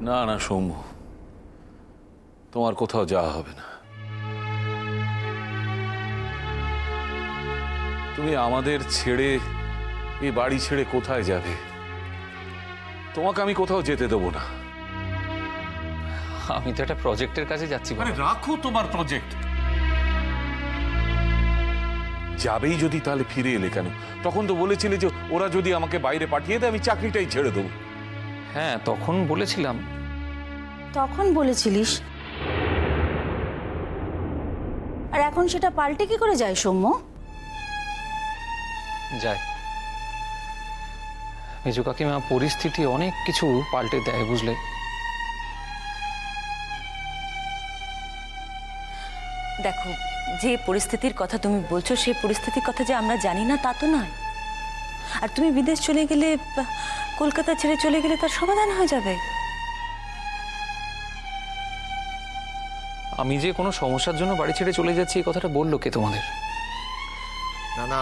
না না সৌম্য, তোমার কোথাও যাওয়া হবে না। তুমি আমাদের ছেড়ে, এই বাড়ি ছেড়ে কোথায় যাবে? তোমাকে আমি কোথাও যেতে দেবো না। আমি তো একটা প্রজেক্টের কাছে যাচ্ছি। আরে রাখো তোমার প্রজেক্ট। যাবেই যদি তাহলে ফিরে এলে কেন? তখন তো বলেছিলে যে ওরা যদি আমাকে বাইরে পাঠিয়ে দেয় আমি চাকরিটাই ছেড়ে দেবো। হ্যাঁ, তখন বলেছিলাম। তখন বলেছিলিস, আর এখন সেটা পাল্টে কি করে যায় সৌম্য? যাই মেজু কাকিমা, পরিস্থিতি অনেক কিছু পাল্টে দেয়, বুঝলে? দেখো, যে পরিস্থিতির কথা তুমি বলছো সেই পরিস্থিতির কথা যে আমরা জানি না তা তো নয়। আর তুমি বিদেশ চলে গেলে, কলকাতা ছেড়ে চলে গেলে তার সমাধান হয়ে যাবে। আমি যে কোনো সমস্যার জন্য বাড়ি ছেড়ে চলে যাচ্ছি এই কথাটা বললো কে তোমাদের? না না,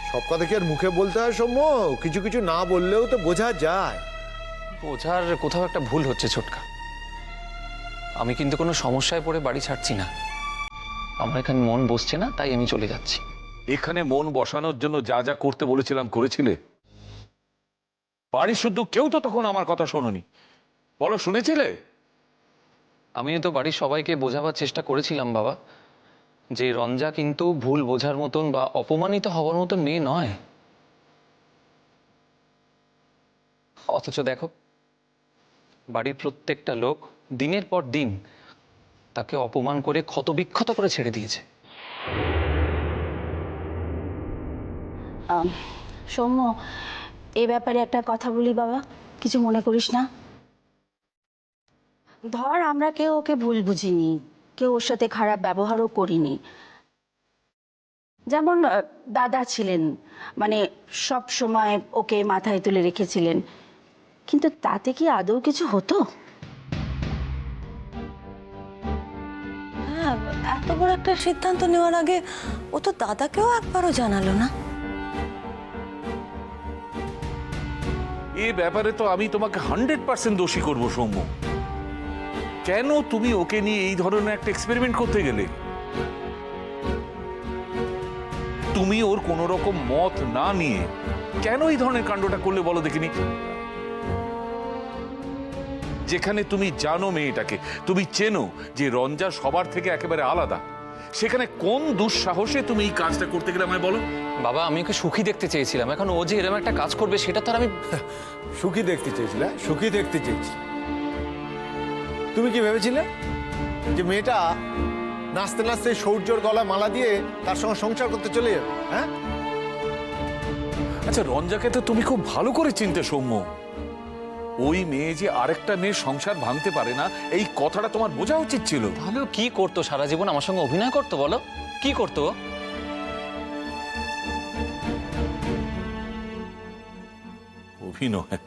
সব কথা কি আর মুখে বলতে হয় সৌম্য? কিছু কিছু না বললেও তো বোঝা যায়। বোঝার কোথাও একটা ভুল হচ্ছে ছোটকা। আমি কিন্তু কোনো সমস্যায় পড়ে বাড়ি ছাড়ছি না। আমার এখানে মন বসছে না, তাই আমি চলে যাচ্ছি। এখানে মন বসানোর জন্য যা যা করতে বলেছিলাম করেছিলে? বাড়ির শুদ্ধ কেউ তো তখন আমার কথা শোনোনি। বলো, শুনেছিলে? আমিও তো বাড়ির সবাইকে বোঝাবার চেষ্টা করেছিলাম বাবা, যে রঞ্জা কিন্তু ভুল বোঝার মতন বা অপমানিত হওয়ার মতন মেয়ে নয়। অথচ দেখো, বাড়ির প্রত্যেকটা লোক দিনের পর দিন তাকে অপমান করে ক্ষতবিক্ষত করে ছেড়ে দিয়েছে। সৌম্য, এ ব্যাপারে একটা কথা বলি বাবা, কিছু মনে করিস না? ধর আমরা কেউ ওকে ভুল বুঝিনি, কেউ ওর সাথে খারাপ ব্যবহারও করিনি। যেমন দাদা ছিলেন, মানে সব সময় ওকে মাথায় তুলে রেখেছিলেন, কিন্তু তাতে কি আদৌ কিছু হতো? হ্যাঁ, এত বড় একটা সিদ্ধান্ত নেওয়ার আগে ও তো দাদাকেও একবারও জানালো না। এ ব্যাপারে তো আমি তোমাকে 100% দোষী করবো সৌম্য। কেন তুমি ওকে নিয়ে এই ধরনের একটা এক্সপেরিমেন্ট করতে গেলে? তুমি ওর কোন রকম মত না নিয়ে কেন এই ধরনের কাণ্ডটা করলে বলো দেখিনি? যেখানে তুমি জানো মেয়েটাকে, তুমি চেনো যে রঞ্জা সবার থেকে একেবারে আলাদা, সেখানে কোন দুঃসাহসে তুমি এই কাজটা করতে গেলে আমায় বলো? বাবা, আমি ওকে সুখী দেখতে চেয়েছিলাম। এখন ও যে এরকম একটা কাজ করবে সেটা তো আর আমি... সুখী দেখতে চেয়েছিলে? সুখী দেখতে চেয়েছি? তুমি কি ভেবেছিলে যে মেয়েটা নাচতে নাচতে সৌর্যর গলায় মালা দিয়ে তার সঙ্গে সংসার করতে চলে যাবে? হ্যাঁ, আচ্ছা, রঞ্জাকে তো তুমি খুব ভালো করে চিনতে সৌম্য। ওই মেয়ে যে আরেকটা মেয়ের সংসার ভাঙতে পারে না, এই কথাটা তোমার বোঝা উচিত ছিল। ভালো কি করতো সারা জীবন? আমার সঙ্গে অভিনয় করতো? বলো, কি করতো? অভিনয়?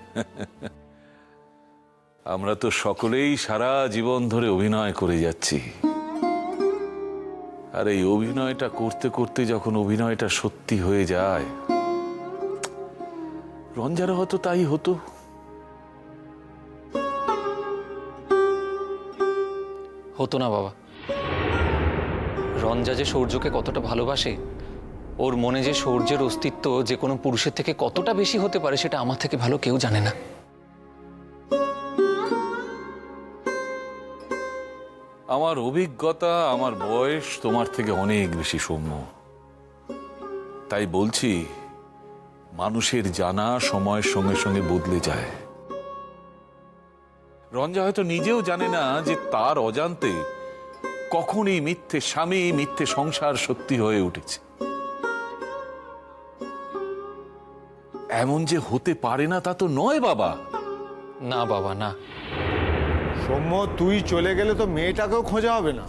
আমরা তো সকলেই সারা জীবন ধরে অভিনয় করে যাচ্ছি, আর এই অভিনয়টা করতে করতে যখন অভিনয়টা সত্যি হয়ে যায়, রঞ্জারও হয়তো তাই হতো। হতো না বাবা। রঞ্জা যে সূর্যকে কতটা ভালোবাসে, ওর মনে যে সূর্যের অস্তিত্ব যে কোনো পুরুষের থেকে কতটা বেশি হতে পারে, সেটা আমার থেকে ভালো কেউ জানে না। আমার অভিজ্ঞতা, আমার বয়স তোমার থেকে অনেক বেশি সৌম্য। তাই বলছি, মানুষের জানা সময়ের সঙ্গে সঙ্গে বদলে যায়। রঞ্জা হয়তো নিজেও জানে না যে তার অজান্তে কখন এই মিথ্যে স্বামী, মিথ্যে সংসার সত্যি হয়ে উঠেছে। এমন যে হতে পারে না তা তো নয় বাবা। না বাবা, না। সৌম্য, তুই চলে গেলে তো মেয়েটাকেও খোঁজা হবে না।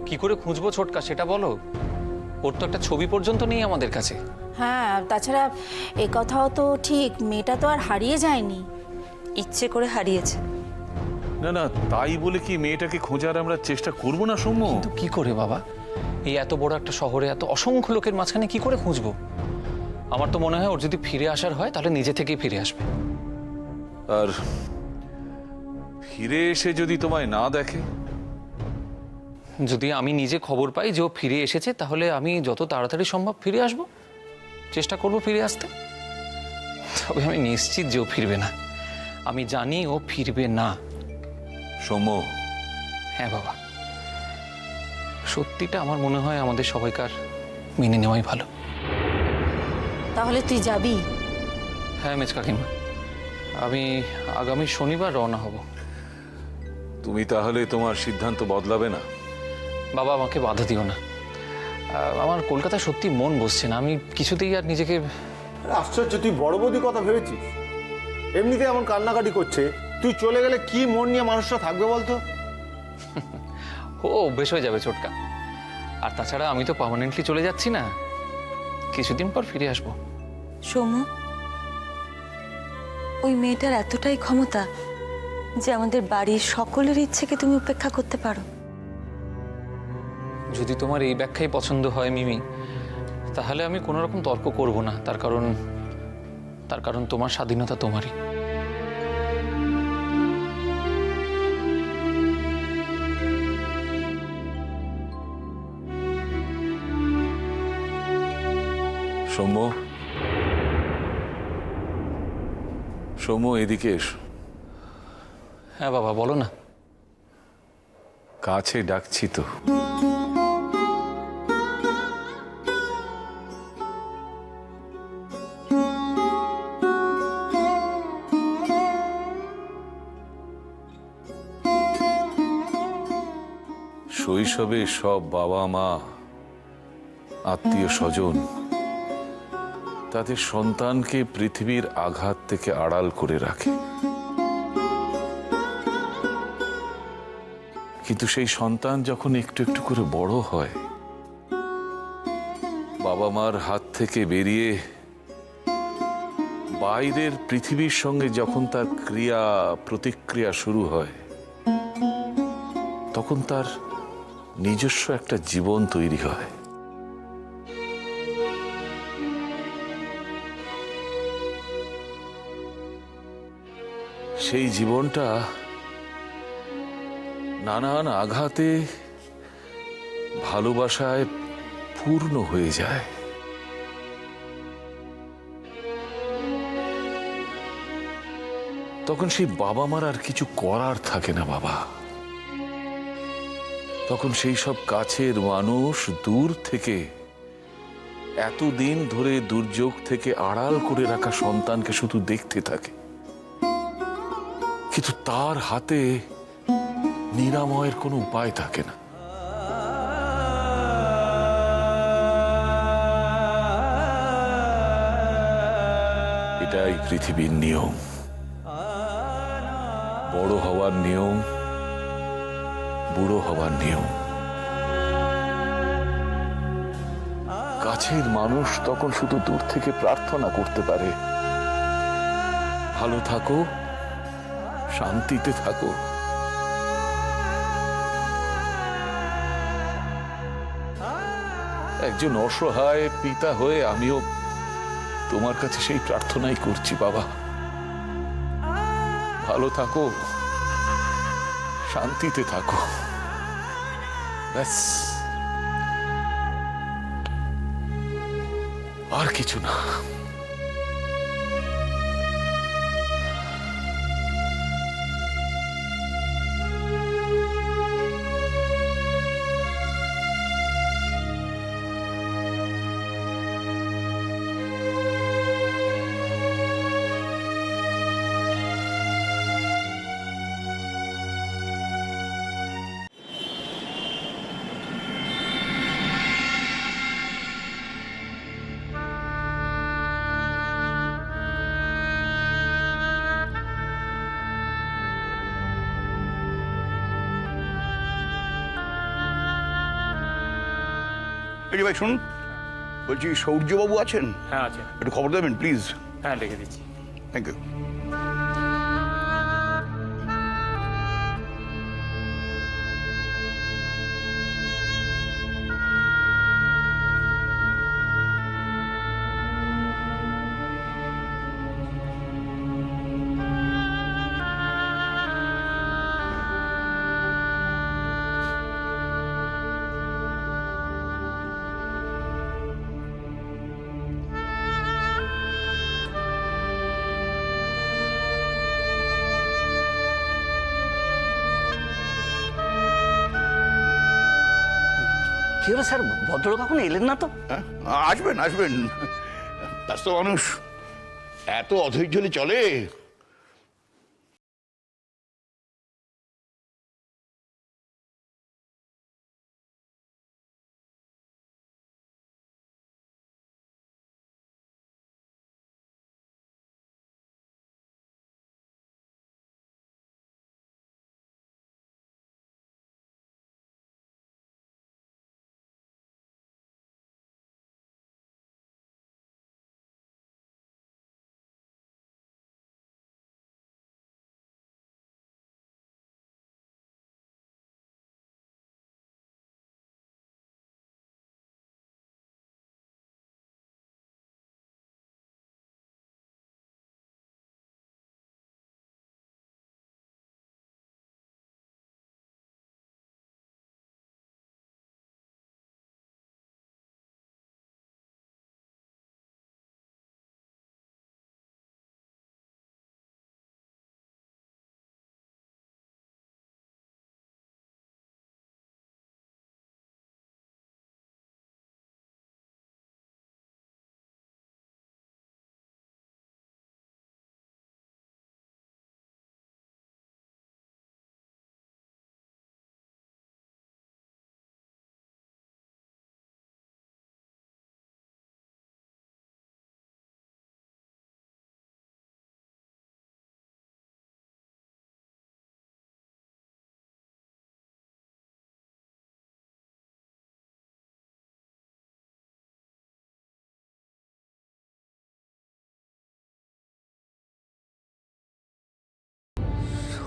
কি করে খুঁজবো ছোটকা, সেটা বলো? ওর তো একটা ছবি পর্যন্ত নেই আমাদের কাছে। হ্যাঁ, তাছাড়া এ কথাও তো ঠিক, মেয়েটা তো আর হারিয়ে যায়নি। ইচ্ছে করে হারিয়েছে। না না, তাই বলে কি মেয়েটাকে খোঁজার আমরা চেষ্টা করব না সৌম্য? কিন্তু কি করে বাবা? এই এত বড় একটা শহরে এত অসংখ্য লোকের মাঝখানে কি করে খুঁজবো? আমার তো মনে হয় ওর যদি ফিরে আসার হয় তাহলে নিজে থেকেই ফিরে আসবে। আর ফিরে এসে যদি তোমায় না দেখে? যদি আমি নিজে খবর পাই যে ও ফিরে এসেছে, তাহলে আমি যত তাড়াতাড়ি সম্ভব ফিরে আসব, চেষ্টা করব ফিরে আসতে। তবে আমি নিশ্চিত যে ও ফিরবে না। আমি জানি ও ফিরবে না। সৌম্য, হ্যাঁ বাবা, সত্যিটা আমার মনে হয় আমাদের সবাইকার মেনে নেওয়াই ভালো। তাহলে তুই যাবি? হ্যাঁ মেজ কাকিমা, আমি আগামী শনিবার রওনা হব। তুমি তাহলে তোমার সিদ্ধান্ত বদলাবে না? বাবা আমাকে বাধা দিও না। আমার কলকাতা সত্যি মন বসছে না। আমি কিছুতেই আর নিজেকে... আরে আশ্চর্য, তুই বড় বৌদির কথা ভেবেছিস? এমনিতে এমন কান্নাকাটি করছে, তুই চলে গেলে কি মন নিয়ে মানুষরা থাকবে বলতো? ও অভ্যেস হয়ে যাবে ছোটকা। আর তাছাড়া আমি তো পার্মানেন্টলি চলে যাচ্ছি না, কিছুদিন পর ফিরে আসবো। সৌম্য, ওই মেয়েটার এতটাই ক্ষমতা যে আমাদের বাড়ির সকলের ইচ্ছেকে তুমি উপেক্ষা করতে পারো। যদি তোমার এই ব্যাখ্যাই পছন্দ হয় মিমি, তাহলে আমি কোনো রকম তর্ক করব না। তার কারণ তোমার স্বাধীনতা তোমারই। সৌম্য, সৌম্য, এদিকে এসো। হ্যাঁ বাবা, বলো না। কাছে ডাকছি তো। শৈশবে সব বাবা মা, আত্মীয় স্বজন তাদের সন্তানকে পৃথিবীর আঘাত থেকে আড়াল করে রাখে, কিন্তু সেই সন্তান যখন একটু একটু করে বড় হয়, বাবা মার হাত থেকে বেরিয়ে বাইরের পৃথিবীর সঙ্গে যখন তার ক্রিয়া প্রতিক্রিয়া শুরু হয়, তখন তার নিজস্ব একটা জীবন তৈরি হয়। সেই জীবনটা নানান আঘাতে ভালোবাসায় পূর্ণ হয়ে যায়। তখন সেই বাবা মার আর কিছু করার থাকে না বাবা। তখন সেই সব কাছের মানুষ দূর থেকে এতদিন ধরে দুর্যোগ থেকে আড়াল করে রাখা সন্তানকে শুধু দেখতে থাকে, কিন্তু তার হাতে নিরাময়ের কোনো উপায় থাকে না। এটাই পৃথিবীর নিয়ম, বড় হওয়ার নিয়ম, বুড়ো হওয়ার নিয়ম। কাছের মানুষ তখন শুধু দূর থেকে প্রার্থনা করতে পারে, ভালো থাকো, শান্তিতে থাকো। একজন অসহায় পিতা হয়ে আমিও তোমার কাছে সেই প্রার্থনাই করছি বাবা, ভালো থাকো, শান্তিতে থাকো, ব্যাস, আর কিছু না। এই যে ভাই শুনুন, বলছি সৌর্যবাবু আছেন? হ্যাঁ আছে। একটু খবর দেবেন প্লিজ। হ্যাঁ লিখে দিচ্ছি। Thank you. কি হলো স্যার, ভদ্রলোক এখন এলেন না তো? হ্যাঁ, আসবেন আসবেন, ব্যস্ত মানুষ, এত অধৈর্য হলে চলে?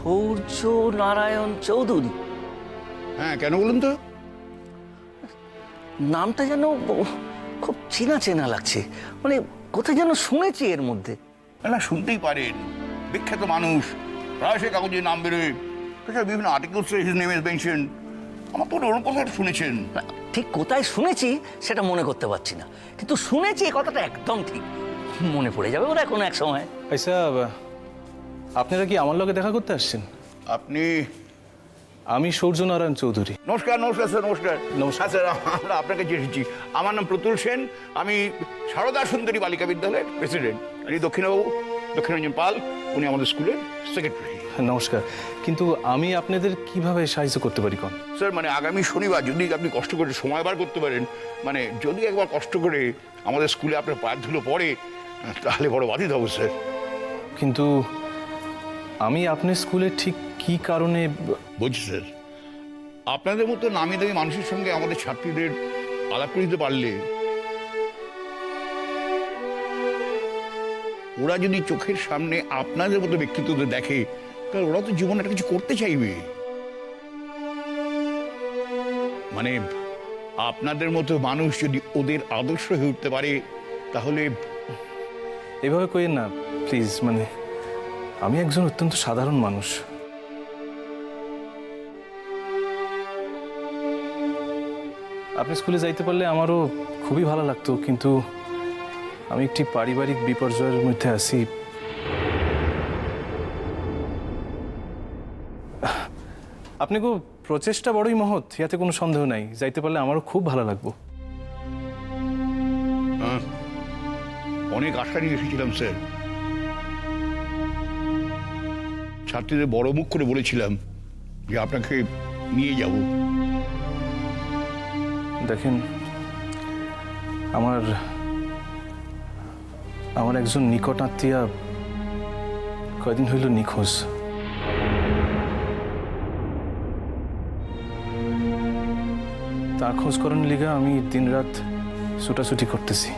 সূর্য নারায়ণ চৌধুরী, হ্যাঁ, কেন বলুন তো? নামটা যেন খুব চেনা চেনা লাগছে, মানে কোথায় যেন শুনেছি এর মধ্যে। না, শুনতেই পারেন, বিখ্যাত মানুষ, প্রায়শই কাগজে নাম বেরোয়, তাছাড়া বিভিন্ন আর্টিকেলসে হিজ নেম ইজ মেনশনড। আমার তো ওর কথা শুনেছেন। না, ঠিক কোথায় শুনেছি সেটা মনে করতে পারছি না, কিন্তু শুনেছি এই কথাটা একদম ঠিক, মনে পড়ে যাবে ওরা কোনো এক সময়। আচ্ছা, আপনারা কি আমার লগে দেখা করতে আসছেন? আপনি? আমি সূর্যনারায়ণ চৌধুরী। নমস্কার। নমস্কার স্যার। নমস্কার। নমস্কার স্যার, আমরা আপনার কাছে এসেছি। আমার নাম প্রতুল সেন, আমি সারদা সুন্দরী বালিকা বিদ্যালয়ের প্রেসিডেন্ট। এই দক্ষিণবাবু, দক্ষিণরঞ্জন পাল, উনি আমাদের স্কুলের সেক্রেটারি। নমস্কার, কিন্তু আমি আপনাদের কিভাবে সাহায্য করতে পারি কোন? স্যার, মানে আগামী শনিবার যদি আপনি কষ্ট করে সময় বার করতে পারেন, মানে যদি একবার কষ্ট করে আমাদের স্কুলে আপনার পায়ের ধুলো পড়ে, তাহলে বড় বাধিত হবো স্যার। কিন্তু আমি আপনার স্কুলে ঠিক কি কারণে? বলছি স্যার, আপনাদের মতো নামি দামি মানুষের সঙ্গে আমাদের ছাত্রীদের আলাপ করে দিতে পারলে ওরা যদি চোখের সামনে আপনাদের মতো ব্যক্তিত্বদের দেখে, তাহলে ওরা তো জীবনে একটা কিছু করতে চাইবে। মানে আপনাদের মতো মানুষ যদি ওদের আদর্শ হয়ে উঠতে পারে, তাহলে... এভাবে কইেন না প্লিজ, মানে আমি একজন অত্যন্ত সাধারণ মানুষ। আপনি স্কুলে যাইতে পারলে আমারও খুবই ভালো লাগতো, কিন্তু আমি একটি পারিবারিক বিপর্যয়ের মধ্যে আছি। আপনাকে প্রচেষ্টা বড়ই মহৎ, ইয়াতে কোনো সন্দেহ নাই। যাইতে পারলে আমারও খুব ভালো লাগবো। অনেক আশা নিয়ে এসেছিলাম স্যার, ছাত্রীদের বড় মুখ করে বলেছিলাম যে আপনাকে নিয়ে যাব। দেখেন, আমার একজন নিকট আত্মীয়া কয়দিন হইল নিখোঁজ। তার খোঁজ করার লিগা আমি দিনরাত ছুটাছুটি করতেছি।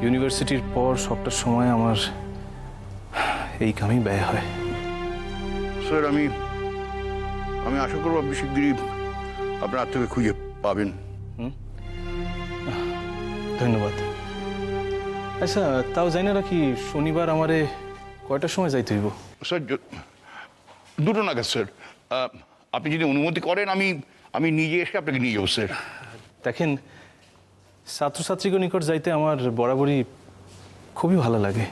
ইউনিভার্সিটির পর সবটার সময় আমার এই কামেই ব্যয় হয়। স্যার, আমি আশা করবো আপনি শিগগিরই আপনার আত্মীয়কে খুঁজে পাবেন। ধন্যবাদ। আচ্ছা, তাও জানি না রাখি, শনিবার আমারে কয়টার সময় যাইতে হইব? স্যার, 2টো নাগাদ স্যার। আপনি যদি অনুমতি করেন, আমি নিজে এসে আপনাকে নিয়ে যাবো স্যার। দেখেন, ছাত্রছাত্রীকে নিকট যাইতে আমার বরাবরই খুবই ভালো লাগে।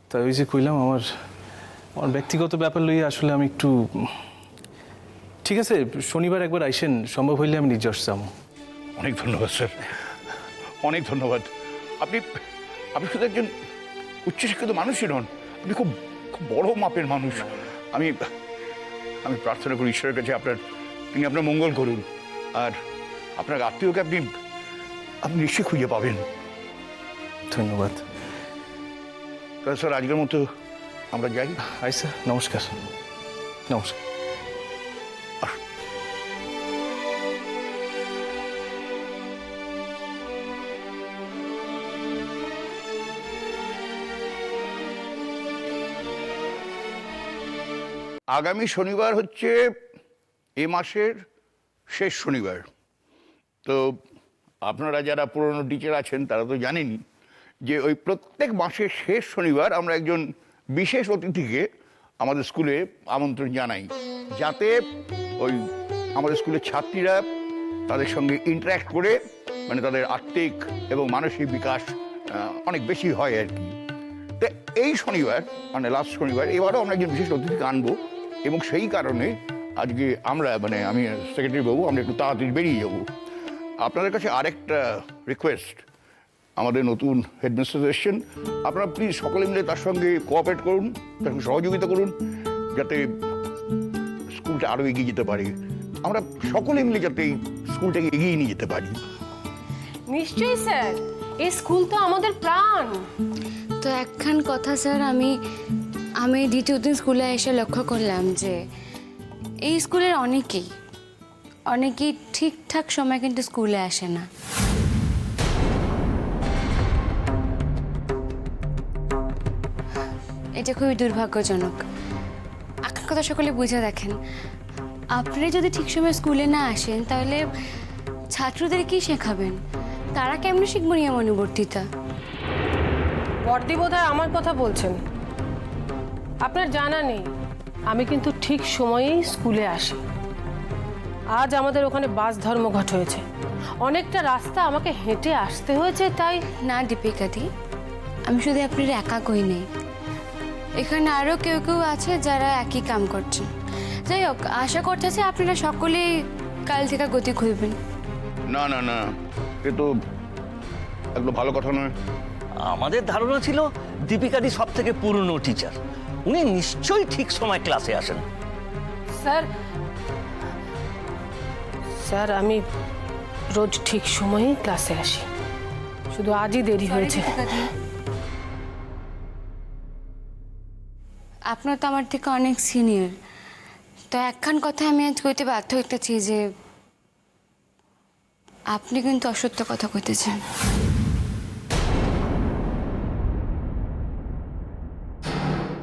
তাই ওই যে কইলাম, আমার ব্যক্তিগত ব্যাপার লইয়ে আসলে আমি একটু ঠিক আছে, শনিবার একবার আইসেন, সম্ভব হইলে আমি নিজস্ব যাবো। অনেক ধন্যবাদ স্যার, অনেক ধন্যবাদ। আপনি আপনি শুধু একজন উচ্চশিক্ষিত মানুষই নন, আপনি খুব খুব বড় মাপের মানুষ। আমি আমি প্রার্থনা করি ঈশ্বরের কাছে তিনি আপনার মঙ্গল করুন, আর আপনার আত্মীয়কে আপনি নিশ্চয়ই খুঁজে পাবেন। ধন্যবাদ। তাহলে স্যার আজকের মতো আমরা যাই। আইসা, নমস্কার। নমস্কার। আগামী শনিবার হচ্ছে এ মাসের শেষ শনিবার। তো আপনারা যারা পুরনো টিচার আছেন তারা তো জানেনই যে ওই প্রত্যেক মাসের শেষ শনিবার আমরা একজন বিশেষ অতিথিকে আমাদের স্কুলে আমন্ত্রণ জানাই, যাতে ওই আমাদের স্কুলের ছাত্রীরা তাদের সঙ্গে ইন্টারাক্ট করে মানে তাদের আত্মিক এবং মানসিক বিকাশ অনেক বেশি হয় আর কি। তো এই শনিবার মানে লাস্ট শনিবার এবারও আমরা একজন বিশেষ অতিথিকে আনবো, এবং সেই কারণে আজকে আমরা মানে আমি সেক্রেটারি বাবু আমরা একটু তাড়াতাড়ি বেরিয়ে যাব। আপনাদের কাছে আরেকটা রিকোয়েস্ট, আমাদের নতুন হেডমিস্ট্রেস এসেছেন, আপনারা প্লিজ সকলে মিলে তার সঙ্গে কোঅপারেট করুন, তার সঙ্গে সহযোগিতা করুন, যাতে স্কুলটা আরও এগিয়ে যেতে পারে। আমরা সকলে মিলে যাতে এই স্কুলটাকে এগিয়ে নিয়ে যেতে পারি। নিশ্চয়ই স্যার, এই স্কুল তো আমাদের প্রাণ। তো একখান কথা স্যার, আমি দ্বিতীয় দিন স্কুলে এসে লক্ষ্য করলাম যে এই স্কুলের অনেকেই ঠিকঠাক সময় কিন্তু স্কুলে আসে না। এটা খুবই দুর্ভাগ্যজনক। একটা কথা সকলে বুঝে দেখেন, আপনারা যদি ঠিক সময় স্কুলে না আসেন তাহলে ছাত্রদের কি শেখাবেন? তারা কেমনে শিখব নিয়মানুবর্তিতা? বর্দি বোধহয় আমার কথা বলছেন। আপনার জানা নেই আমি কিন্তু ঠিক সময়েই স্কুলে আসি। আজ আমাদের ওখানে বাস ধর্মঘট হয়েছে, অনেকটা রাস্তা আমাকে হেঁটে আসতে হয়েছে। তাই না দীপিকাদি, আমি শুধু আপনার একা কই নেই, এখানে আরও কেউ কেউ আছে যারা একই কাম করছেন। যাই হোক, আশা করতেছি আপনারা সকলেই কাল থেকে গতি খুলবেন। না না না, এ তো একদম ভালো কথা নয়। আমাদের ধারণা ছিল দীপিকাদি সব থেকে পুরনো টিচার, উনি নিশ্চয়ই ঠিক সময় ক্লাসে আসেন। স্যার আমি রোজ ঠিক সময়েই ক্লাসে আসি, শুধু আজই দেরি হয়েছে। আপনার তো আমার থেকে অনেক সিনিয়র, তো একখান কথা আমি আজ কইতে বাধ্য হইতেছি যে আপনি কিন্তু অসত্য কথা কইতেছেন।